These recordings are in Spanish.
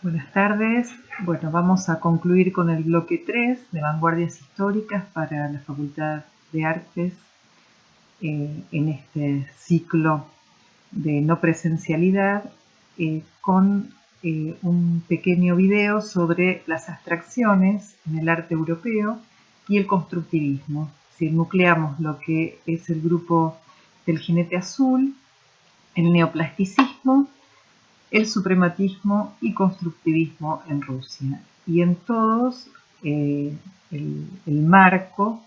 Buenas tardes. Bueno, vamos a concluir con el bloque 3 de Vanguardias Históricas para la Facultad de Artes en este ciclo de no presencialidad con un pequeño video sobre las abstracciones en el arte europeo y el constructivismo. Si nucleamos lo que es el grupo del jinete azul, el neoplasticismo, el suprematismo y constructivismo en Rusia. Y en todos el marco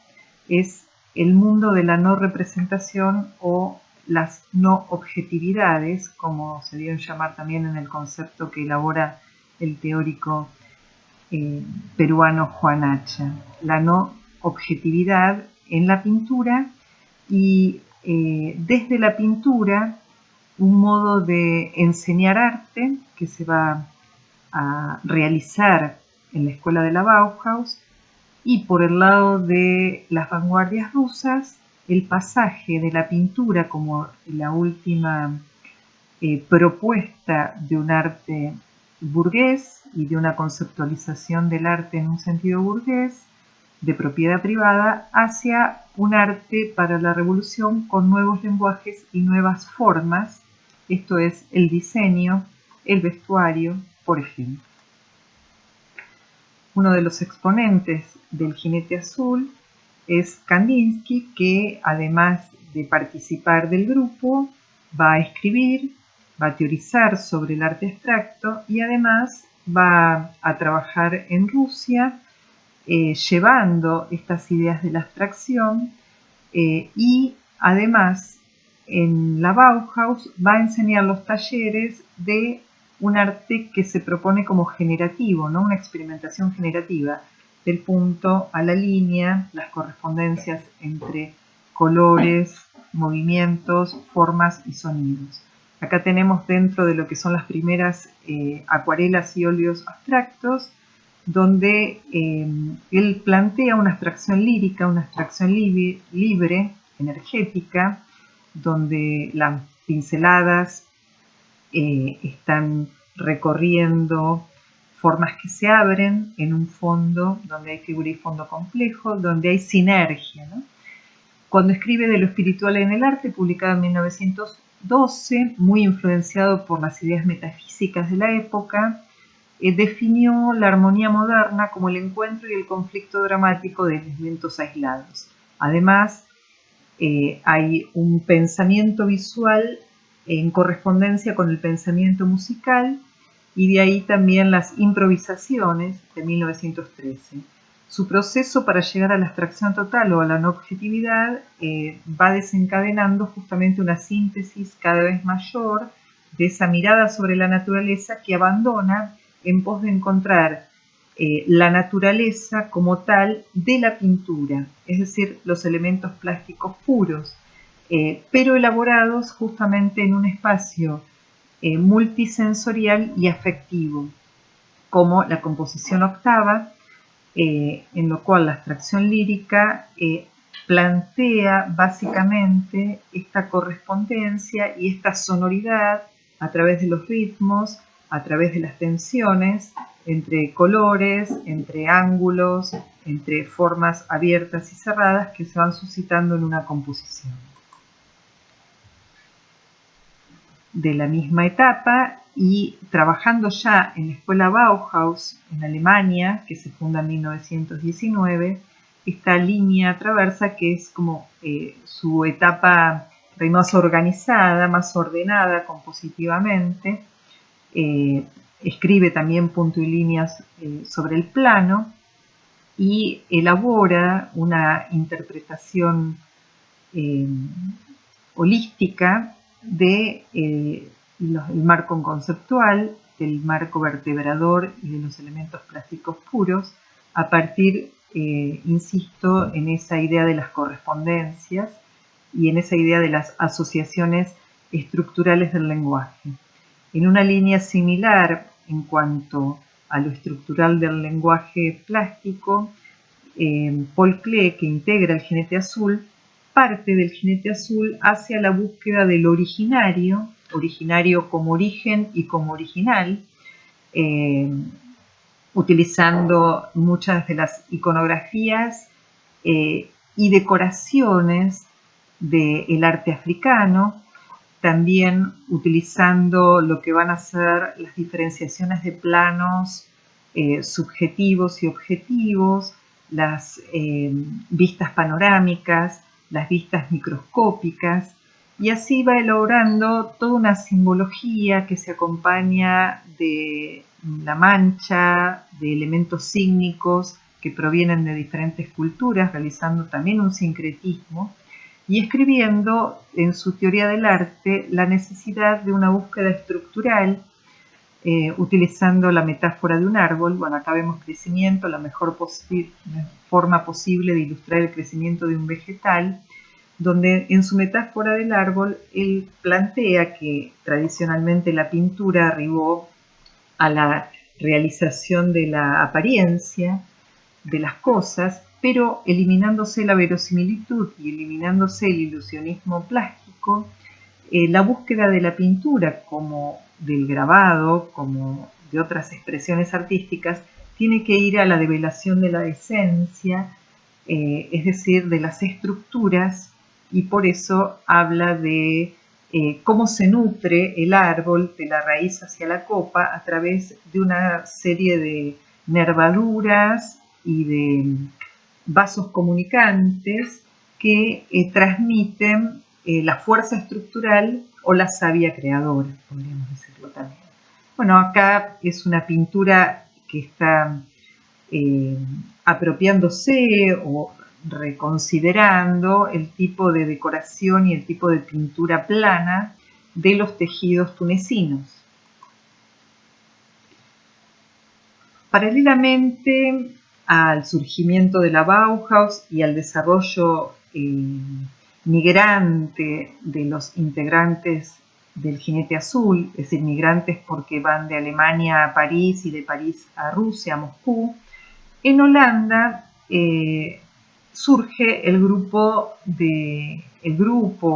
es el mundo de la no representación o las no objetividades, como se deben llamar también en el concepto que elabora el teórico peruano Juan Hacha. La no objetividad en la pintura y desde la pintura un modo de enseñar arte que se va a realizar en la escuela de la Bauhaus, y por el lado de las vanguardias rusas, el pasaje de la pintura como la última propuesta de un arte burgués y de una conceptualización del arte en un sentido burgués, de propiedad privada, hacia un arte para la revolución con nuevos lenguajes y nuevas formas. Esto es el diseño, el vestuario, por ejemplo. Uno de los exponentes del jinete azul es Kandinsky, que además de participar del grupo, va a escribir, va a teorizar sobre el arte abstracto y además va a trabajar en Rusia llevando estas ideas de la abstracción y además en la Bauhaus va a enseñar los talleres de un arte que se propone como generativo, ¿no? Una experimentación generativa, del punto a la línea, las correspondencias entre colores, movimientos, formas y sonidos. Acá tenemos dentro de lo que son las primeras acuarelas y óleos abstractos, donde él plantea una abstracción lírica, una abstracción libre, energética, donde las pinceladas están recorriendo formas que se abren en un fondo donde hay figura y fondo complejo, donde hay sinergia, ¿no? Cuando escribe de lo espiritual en el arte, publicado en 1912, muy influenciado por las ideas metafísicas de la época, definió la armonía moderna como el encuentro y el conflicto dramático de elementos aislados. Además, hay un pensamiento visual en correspondencia con el pensamiento musical, y de ahí también las improvisaciones de 1913. Su proceso para llegar a la abstracción total o a la no objetividad va desencadenando justamente una síntesis cada vez mayor de esa mirada sobre la naturaleza que abandona en pos de encontrar la naturaleza como tal de la pintura, es decir, los elementos plásticos puros, pero elaborados justamente en un espacio multisensorial y afectivo, como la composición octava, en lo cual la abstracción lírica plantea básicamente esta correspondencia y esta sonoridad a través de los ritmos, a través de las tensiones entre colores, entre ángulos, entre formas abiertas y cerradas que se van suscitando en una composición. De la misma etapa y trabajando ya en la escuela Bauhaus en Alemania, que se funda en 1919, esta línea traversa que es como su etapa más organizada, más ordenada compositivamente. Escribe también punto y líneas sobre el plano y elabora una interpretación holística del marco conceptual, del marco vertebrador y de los elementos plásticos puros, a partir, insisto, en esa idea de las correspondencias y en esa idea de las asociaciones estructurales del lenguaje. En una línea similar en cuanto a lo estructural del lenguaje plástico, Paul Klee, que integra el jinete azul, parte del jinete azul hacia la búsqueda del originario como origen y como original, utilizando muchas de las iconografías y decoraciones del arte africano, también utilizando lo que van a ser las diferenciaciones de planos subjetivos y objetivos, las vistas panorámicas, las vistas microscópicas, y así va elaborando toda una simbología que se acompaña de la mancha, de elementos sígnicos que provienen de diferentes culturas, realizando también un sincretismo, y escribiendo en su teoría del arte la necesidad de una búsqueda estructural, utilizando la metáfora de un árbol. Bueno, acá vemos crecimiento, la mejor forma posible de ilustrar el crecimiento de un vegetal, donde en su metáfora del árbol él plantea que tradicionalmente la pintura arribó a la realización de la apariencia de las cosas, pero eliminándose la verosimilitud y eliminándose el ilusionismo plástico, la búsqueda de la pintura como del grabado, como de otras expresiones artísticas, tiene que ir a la develación de la esencia, es decir, de las estructuras, y por eso habla de cómo se nutre el árbol de la raíz hacia la copa a través de una serie de nervaduras y de vasos comunicantes que transmiten la fuerza estructural o la savia creadora, podríamos decirlo también. Bueno, acá es una pintura que está apropiándose o reconsiderando el tipo de decoración y el tipo de pintura plana de los tejidos tunecinos. Paralelamente al surgimiento de la Bauhaus y al desarrollo migrante de los integrantes del Jinete Azul, es decir, migrantes porque van de Alemania a París y de París a Rusia, a Moscú, en Holanda surge el grupo,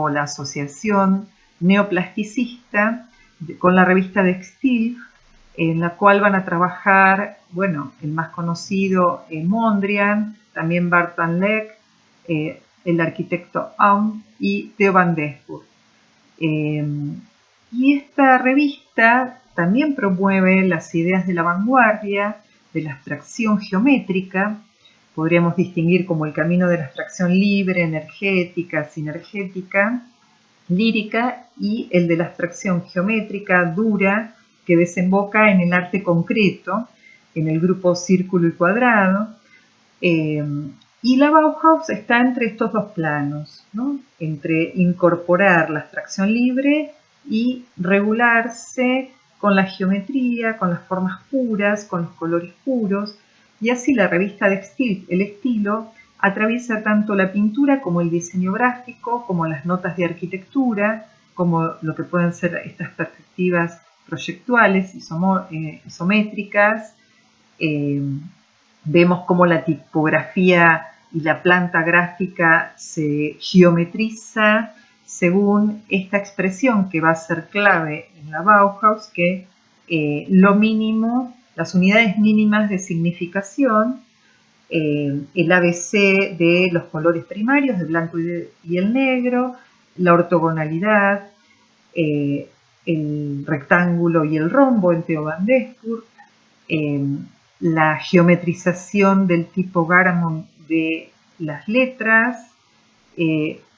la asociación neoplasticista con la revista Textil, en la cual van a trabajar, bueno, el más conocido Mondrian, también Bart van Leck, el arquitecto Aum y Theo van Doesburg. Y esta revista también promueve las ideas de la vanguardia, de la abstracción geométrica, podríamos distinguir como el camino de la abstracción libre, energética, sinergética, lírica, y el de la abstracción geométrica, dura, que desemboca en el arte concreto, en el grupo círculo y cuadrado. Y la Bauhaus está entre estos dos planos, ¿no? Entre incorporar la abstracción libre y regularse con la geometría, con las formas puras, con los colores puros, y así la revista Textil, el estilo, atraviesa tanto la pintura como el diseño gráfico, como las notas de arquitectura, como lo que pueden ser estas perspectivas proyectuales, isométricas. Vemos cómo la tipografía y la planta gráfica se geometriza según esta expresión que va a ser clave en la Bauhaus, que lo mínimo, las unidades mínimas de significación, el ABC de los colores primarios, el blanco y el negro, la ortogonalidad, el rectángulo y el rombo en Theo van Doesburg, la geometrización del tipo Garamond de las letras.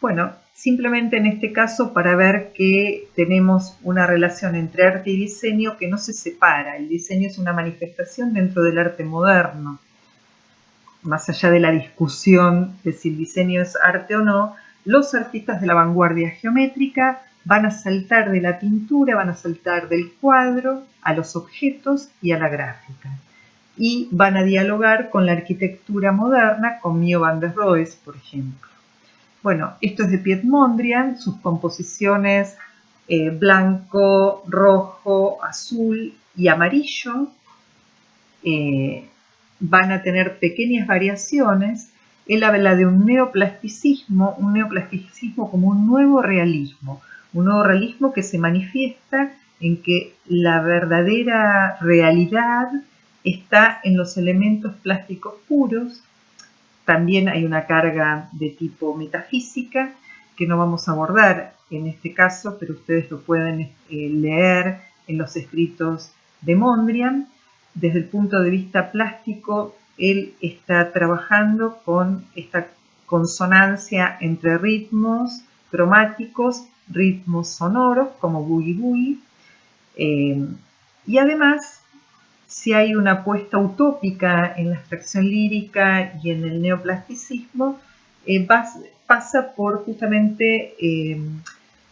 Bueno, simplemente en este caso para ver que tenemos una relación entre arte y diseño que no se separa. El diseño es una manifestación dentro del arte moderno. Más allá de la discusión de si el diseño es arte o no, los artistas de la vanguardia geométrica van a saltar de la pintura, van a saltar del cuadro a los objetos y a la gráfica. Y van a dialogar con la arquitectura moderna, con Mio van der Rohe, por ejemplo. Bueno, esto es de Piet Mondrian, sus composiciones blanco, rojo, azul y amarillo van a tener pequeñas variaciones. Él habla de un neoplasticismo como un nuevo realismo que se manifiesta en que la verdadera realidad está en los elementos plásticos puros. También hay una carga de tipo metafísica que no vamos a abordar en este caso, pero ustedes lo pueden leer en los escritos de Mondrian. Desde el punto de vista plástico, él está trabajando con esta consonancia entre ritmos cromáticos, ritmos sonoros como boogie boogie, y además, si hay una apuesta utópica en la abstracción lírica y en el neoplasticismo, pasa por justamente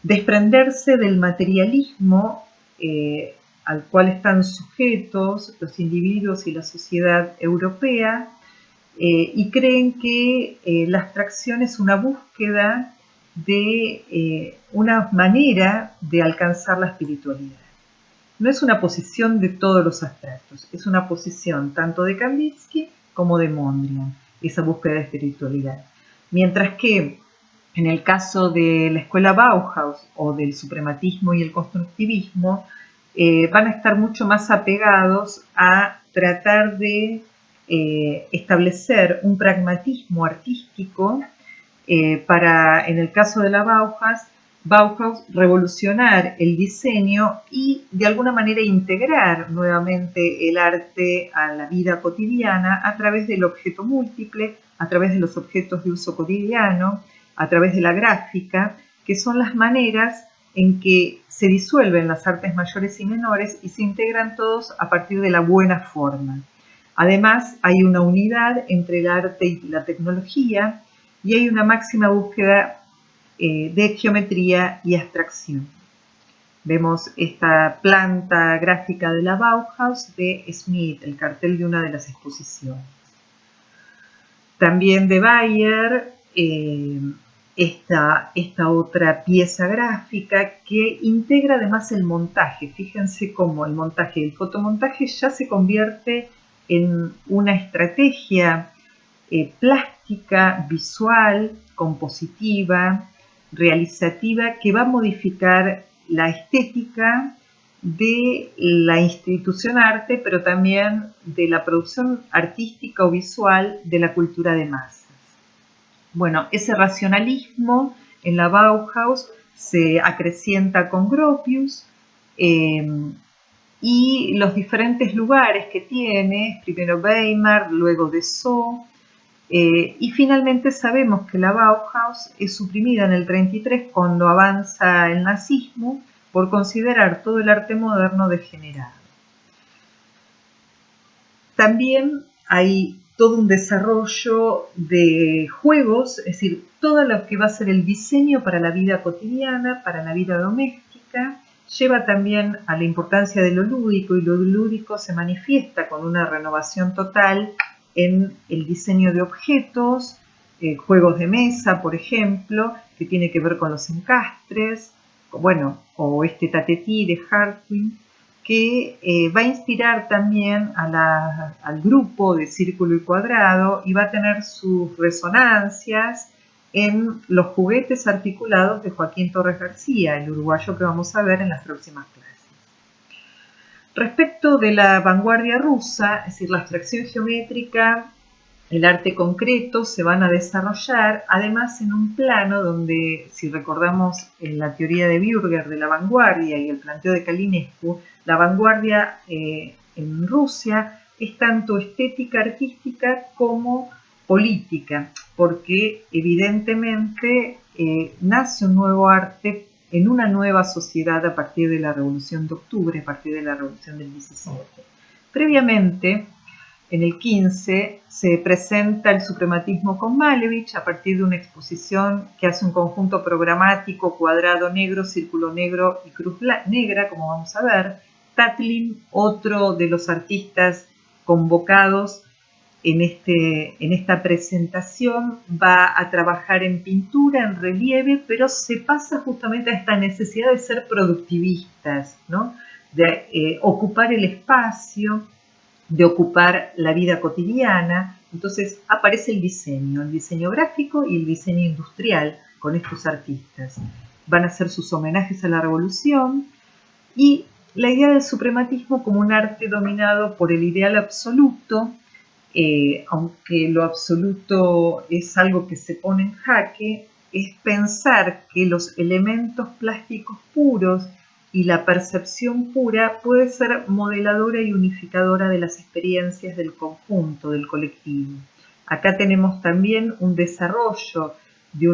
desprenderse del materialismo al cual están sujetos los individuos y la sociedad europea, y creen que la abstracción es una búsqueda de una manera de alcanzar la espiritualidad. No es una posición de todos los abstractos, es una posición tanto de Kandinsky como de Mondrian, esa búsqueda de espiritualidad. Mientras que en el caso de la escuela Bauhaus o del suprematismo y el constructivismo, van a estar mucho más apegados a tratar de establecer un pragmatismo artístico para, en el caso de la Bauhaus, revolucionar el diseño y de alguna manera integrar nuevamente el arte a la vida cotidiana a través del objeto múltiple, a través de los objetos de uso cotidiano, a través de la gráfica, que son las maneras en que se disuelven las artes mayores y menores y se integran todos a partir de la buena forma. Además, hay una unidad entre el arte y la tecnología y hay una máxima búsqueda de geometría y abstracción. Vemos esta planta gráfica de la Bauhaus de Smith, el cartel de una de las exposiciones. También de Bayer, esta otra pieza gráfica que integra además el montaje. Fíjense cómo el montaje y el fotomontaje ya se convierte en una estrategia plástica, visual, compositiva, realizativa, que va a modificar la estética de la institución arte, pero también de la producción artística o visual de la cultura de masas. Bueno, ese racionalismo en la Bauhaus se acrecienta con Gropius, y los diferentes lugares que tiene, primero Weimar, luego Dessau, y finalmente sabemos que la Bauhaus es suprimida en el 33 cuando avanza el nazismo por considerar todo el arte moderno degenerado. También hay todo un desarrollo de juegos, es decir, todo lo que va a ser el diseño para la vida cotidiana, para la vida doméstica, lleva también a la importancia de lo lúdico, y lo lúdico se manifiesta con una renovación total en el diseño de objetos, juegos de mesa, por ejemplo, que tiene que ver con los encastres, bueno, o este tatetí de Hartwig, que va a inspirar también al grupo de círculo y cuadrado y va a tener sus resonancias en los juguetes articulados de Joaquín Torres García, el uruguayo que vamos a ver en las próximas clases. Respecto de la vanguardia rusa, es decir, la abstracción geométrica, el arte concreto se van a desarrollar, además en un plano donde, si recordamos en la teoría de Bürger de la vanguardia y el planteo de Calinescu, la vanguardia en Rusia es tanto estética artística como política, porque evidentemente nace un nuevo arte en una nueva sociedad a partir de la Revolución de Octubre, a partir de la Revolución del 17. Previamente, en el 15, se presenta el suprematismo con Malevich a partir de una exposición que hace un conjunto programático, cuadrado negro, círculo negro y cruz negra, como vamos a ver. Tatlin, otro de los artistas convocados en esta presentación, va a trabajar en pintura, en relieve, pero se pasa justamente a esta necesidad de ser productivistas, ¿no? De ocupar el espacio, de ocupar la vida cotidiana. Entonces aparece el diseño gráfico y el diseño industrial con estos artistas. Van a hacer sus homenajes a la revolución y la idea del suprematismo como un arte dominado por el ideal absoluto, aunque lo absoluto es algo que se pone en jaque, es pensar que los elementos plásticos puros y la percepción pura puede ser modeladora y unificadora de las experiencias del conjunto, del colectivo. Acá tenemos también un desarrollo de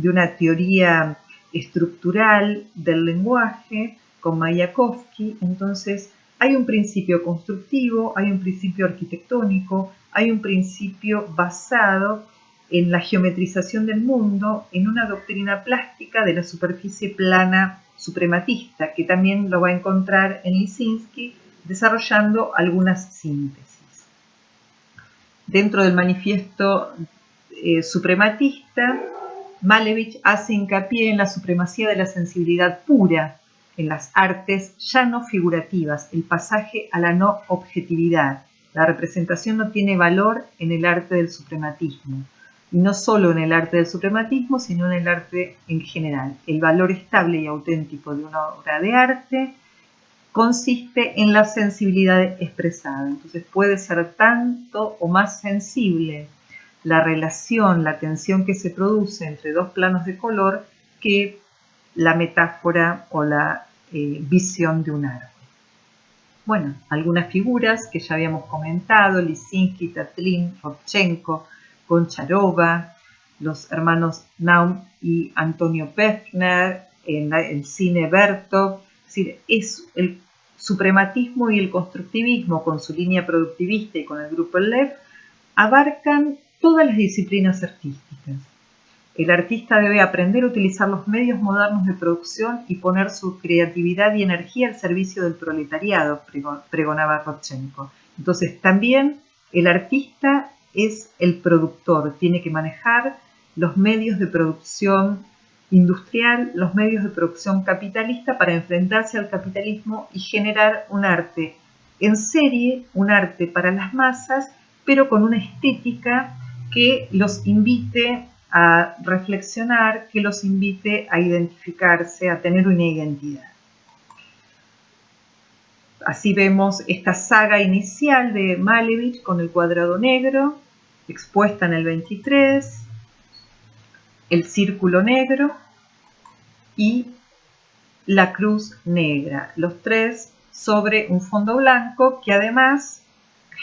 una teoría estructural del lenguaje con Mayakovsky. Entonces hay un principio constructivo, hay un principio arquitectónico, hay un principio basado en la geometrización del mundo, en una doctrina plástica de la superficie plana suprematista, que también lo va a encontrar en Lisinski, desarrollando algunas síntesis. Dentro del manifiesto suprematista, Malevich hace hincapié en la supremacía de la sensibilidad pura en las artes ya no figurativas, el pasaje a la no objetividad. La representación no tiene valor en el arte del suprematismo, y no solo en el arte del suprematismo, sino en el arte en general. El valor estable y auténtico de una obra de arte consiste en la sensibilidad expresada. Entonces puede ser tanto o más sensible la relación, la tensión que se produce entre dos planos de color que la metáfora o la visión de un árbol. Bueno, algunas figuras que ya habíamos comentado: Lisinski, Tatlin, Rodchenko, Goncharova, los hermanos Naum y Antonio Pefner, en el cine Bertov. Es decir, es el suprematismo y el constructivismo, con su línea productivista y con el grupo Lev, abarcan todas las disciplinas artísticas. El artista debe aprender a utilizar los medios modernos de producción y poner su creatividad y energía al servicio del proletariado, pregonaba Rodchenko. Entonces también el artista es el productor, tiene que manejar los medios de producción industrial, los medios de producción capitalista para enfrentarse al capitalismo y generar un arte en serie, un arte para las masas, pero con una estética que los invite a reflexionar, que los invite a identificarse, a tener una identidad. Así vemos esta saga inicial de Malevich con el cuadrado negro, expuesta en el 23, el círculo negro y la cruz negra, los tres sobre un fondo blanco que además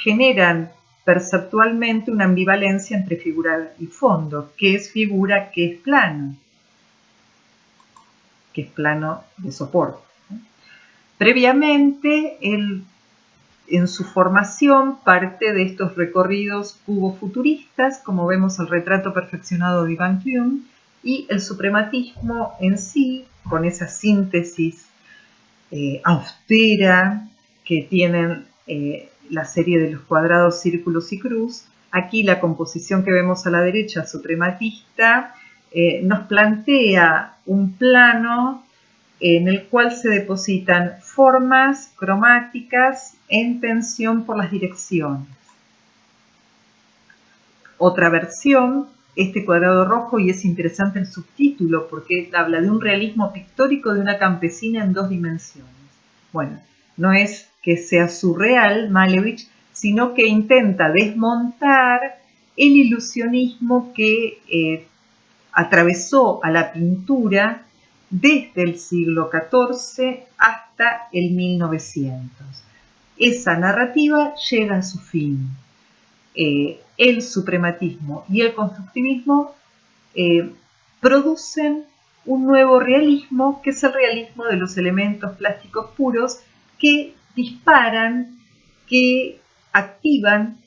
generan perceptualmente una ambivalencia entre figura y fondo. ¿Qué es figura? ¿Qué es plano? ¿Qué es plano de soporte? Previamente, en su formación, parte de estos recorridos cubo-futuristas, como vemos el retrato perfeccionado de Ivan Klimt, y el suprematismo en sí, con esa síntesis austera que tienen la serie de los cuadrados, círculos y cruz. Aquí la composición que vemos a la derecha, suprematista, nos plantea un plano en el cual se depositan formas cromáticas en tensión por las direcciones. Otra versión, este cuadrado rojo, y es interesante el subtítulo porque habla de un realismo pictórico de una campesina en dos dimensiones. Bueno, no es que sea surreal Malevich, sino que intenta desmontar el ilusionismo que atravesó a la pintura desde el siglo XIV hasta el 1900. Esa narrativa llega a su fin. El suprematismo y el constructivismo producen un nuevo realismo, que es el realismo de los elementos plásticos puros que disparan, que activan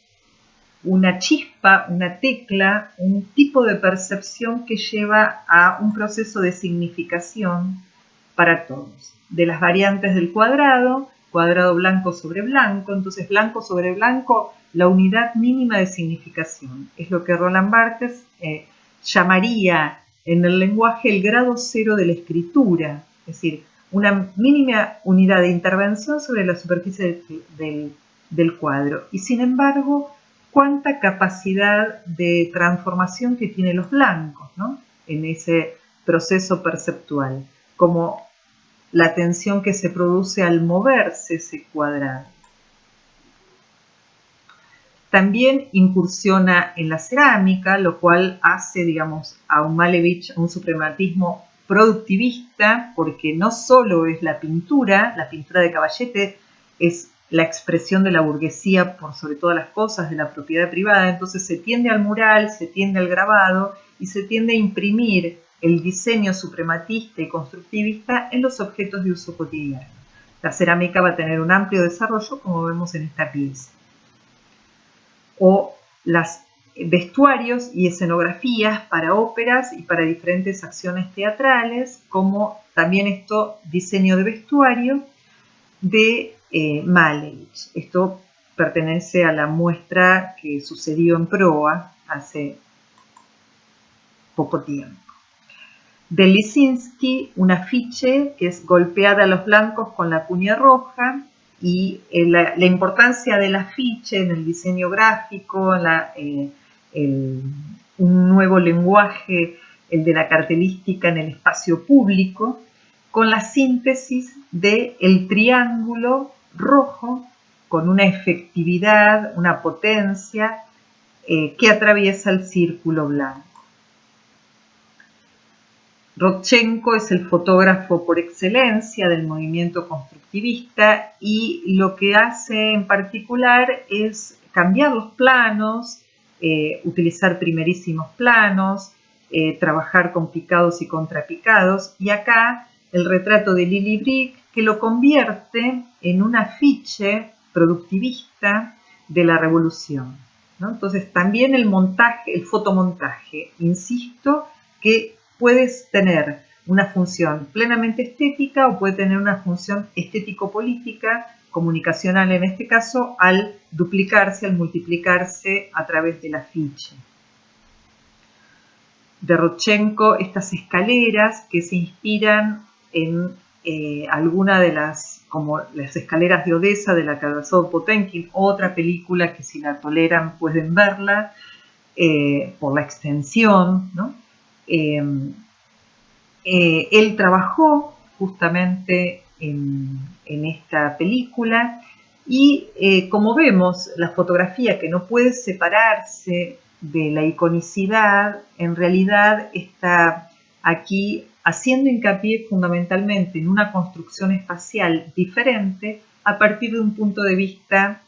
una chispa, una tecla, un tipo de percepción que lleva a un proceso de significación para todos. De las variantes del cuadrado, cuadrado blanco sobre blanco, entonces blanco sobre blanco, la unidad mínima de significación. Es lo que Roland Barthes llamaría en el lenguaje el grado cero de la escritura, es decir, una mínima unidad de intervención sobre la superficie del cuadro. Y sin embargo, cuánta capacidad de transformación que tienen los blancos, ¿no?, en ese proceso perceptual. Como la tensión que se produce al moverse ese cuadrado. También incursiona en la cerámica, lo cual hace, digamos, a un Malevich un suprematismo productivista, porque no solo es la pintura de Caballete es la expresión de la burguesía por sobre todas las cosas, de la propiedad privada, entonces se tiende al mural, se tiende al grabado y se tiende a imprimir el diseño suprematista y constructivista en los objetos de uso cotidiano. La cerámica va a tener un amplio desarrollo, como vemos en esta pieza. O los vestuarios y escenografías para óperas y para diferentes acciones teatrales, como también esto, diseño de vestuario de Malevich. Esto pertenece a la muestra que sucedió en proa hace poco tiempo. De Lisinski, un afiche que es golpeada a los blancos con la cuña roja, y la importancia del afiche en el diseño gráfico, un nuevo lenguaje, el de la cartelística en el espacio público, con la síntesis del triángulo rojo con una efectividad, una potencia que atraviesa el círculo blanco. Rodchenko es el fotógrafo por excelencia del movimiento constructivista y lo que hace en particular es cambiar los planos, utilizar primerísimos planos, trabajar con picados y contrapicados, y acá el retrato de Lily Brick, que lo convierte en un afiche productivista de la revolución, ¿no? Entonces también el montaje, el fotomontaje, insisto, que puedes tener una función plenamente estética o puede tener una función estético-política, comunicacional en este caso, al duplicarse, al multiplicarse a través del afiche. De Rodchenko, estas escaleras que se inspiran en alguna de las, como las escaleras de Odessa de la Karamazov Potenkin, otra película que si la toleran pueden verla, por la extensión, ¿no? Él trabajó justamente en esta película y como vemos, la fotografía que no puede separarse de la iconicidad, en realidad está aquí haciendo hincapié fundamentalmente en una construcción espacial diferente a partir de un punto de vista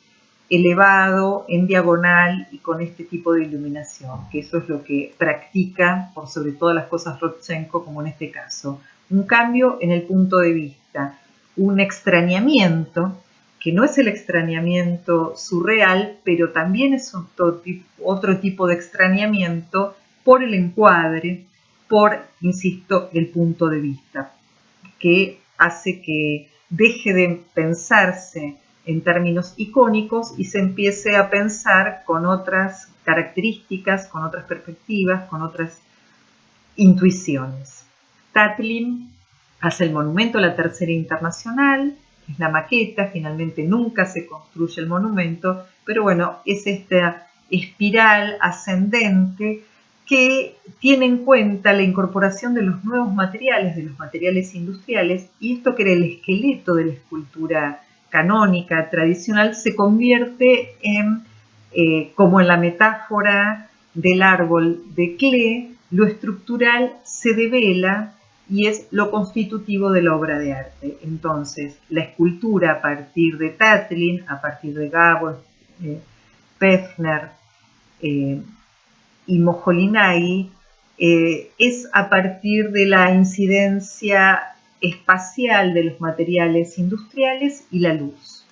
elevado, en diagonal y con este tipo de iluminación, que eso es lo que practica por sobre todas las cosas Rodchenko, como en este caso. Un cambio en el punto de vista, un extrañamiento, que no es el extrañamiento surreal, pero también es otro tipo de extrañamiento por el encuadre, por, insisto, el punto de vista, que hace que deje de pensarse en términos icónicos y se empiece a pensar con otras características, con otras perspectivas, con otras intuiciones. Tatlin hace el monumento a la Tercera Internacional, es la maqueta, finalmente nunca se construye el monumento, pero bueno, es esta espiral ascendente que tiene en cuenta la incorporación de los nuevos materiales, de los materiales industriales, y esto que era el esqueleto de la escultura canónica, tradicional, se convierte en, como en la metáfora del árbol de Klee, lo estructural se devela y es lo constitutivo de la obra de arte. Entonces, la escultura a partir de Tatlin, a partir de Gabor, Pefner y Moholy-Nagy, es a partir de la incidencia espacial de los materiales industriales y la luz.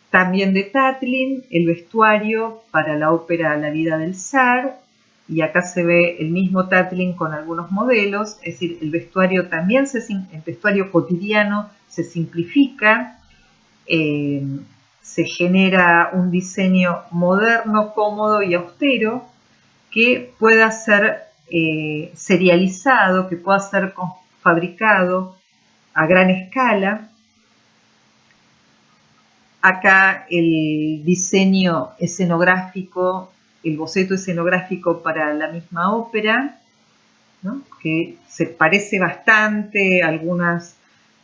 También de Tatlin, el vestuario para la ópera La vida del zar, y acá se ve el mismo Tatlin con algunos modelos, es decir, el vestuario también, el vestuario cotidiano se simplifica, se genera un diseño moderno, cómodo y austero que pueda ser serializado, que pueda ser fabricado a gran escala. Acá el diseño escenográfico, el boceto escenográfico para la misma ópera, ¿no? Que se parece bastante a algunas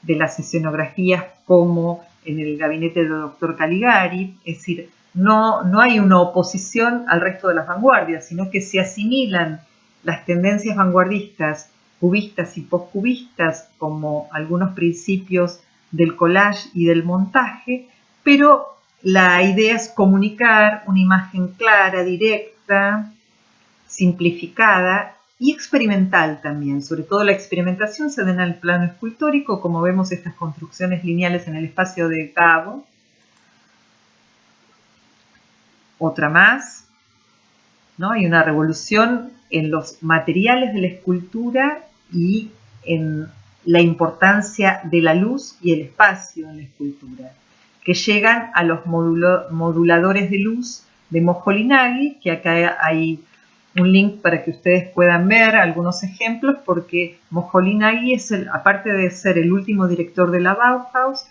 de las escenografías como en el gabinete del doctor Caligari, es decir, no hay una oposición al resto de las vanguardias, sino que se asimilan las tendencias vanguardistas, cubistas y postcubistas, como algunos principios del collage y del montaje, pero la idea es comunicar una imagen clara, directa, simplificada y experimental también. Sobre todo la experimentación se da en el plano escultórico, como vemos estas construcciones lineales en el espacio de Cabo. Otra más, ¿no? Hay una revolución en los materiales de la escultura y en la importancia de la luz y el espacio en la escultura, que llegan a los moduladores de luz de Moholy-Nagy, que acá hay un link para que ustedes puedan ver algunos ejemplos, porque Moholy-Nagy es, aparte de ser el último director de la Bauhaus,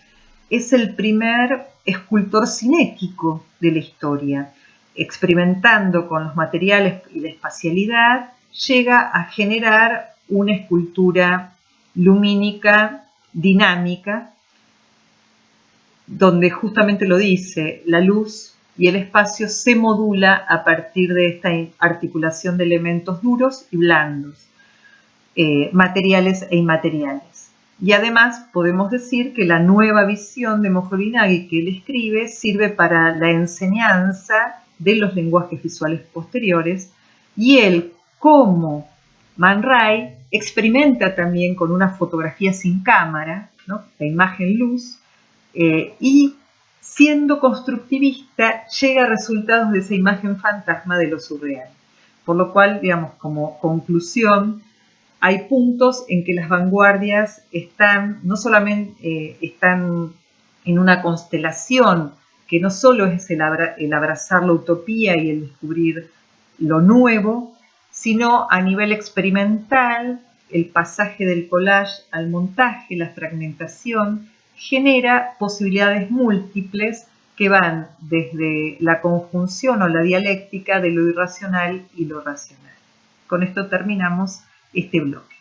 es el primer escultor cinético de la historia. Experimentando con los materiales y la espacialidad, llega a generar una escultura lumínica, dinámica, donde justamente lo dice, la luz y el espacio se modula a partir de esta articulación de elementos duros y blandos, materiales e inmateriales. Y además podemos decir que la nueva visión de Moholy-Nagy que él escribe sirve para la enseñanza de los lenguajes visuales posteriores, y él, como Man Ray, experimenta también con una fotografía sin cámara, ¿no? La imagen luz, y siendo constructivista llega a resultados de esa imagen fantasma de lo surreal. Por lo cual, digamos, como conclusión, hay puntos en que las vanguardias están, no solamente están en una constelación, que no solo es el abrazar la utopía y el descubrir lo nuevo, sino a nivel experimental, el pasaje del collage al montaje, la fragmentación, genera posibilidades múltiples que van desde la conjunción o la dialéctica de lo irracional y lo racional. Con esto terminamos este bloque.